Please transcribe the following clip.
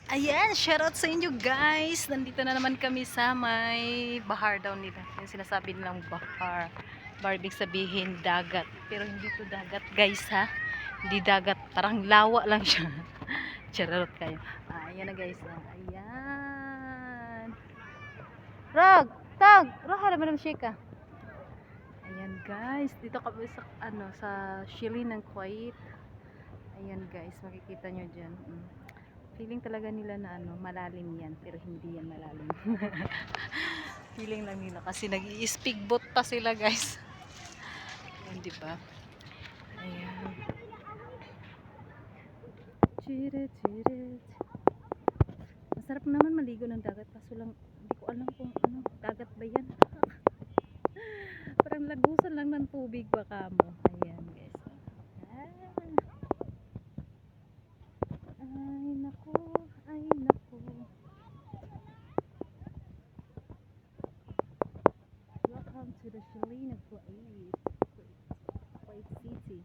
Ayan, shoutout sa inyo guys. Nandito na naman kami sa may bahar daw nila. Yung sinasabi nilang bahar. Bahar ibig sabihin dagat. Pero hindi to dagat guys ha. Hindi dagat. Parang lawa lang siya. Charot kayo. Ayan na guys. Ayan. Rog! Tag! Rog! Harap mo shika. Ayan guys. Dito kami sa, sa Chile ng Kuwait. Ayan guys. Makikita nyo dyan. Feeling talaga nila na malalim yan, pero hindi yan malalim. Feeling lang nila kasi nag-i-speak boat pa sila, guys. Ayan, di ba? Ayan. Chirit, chirit. Masarap naman maligo ng dagat, kaso lang hindi ko alam kung dagat ba yan. Parang lagusan lang ng tubig baka mo. Ayan, guys. Ay, naku. Ay, naku. Welcome to the Shalina Kuwait City.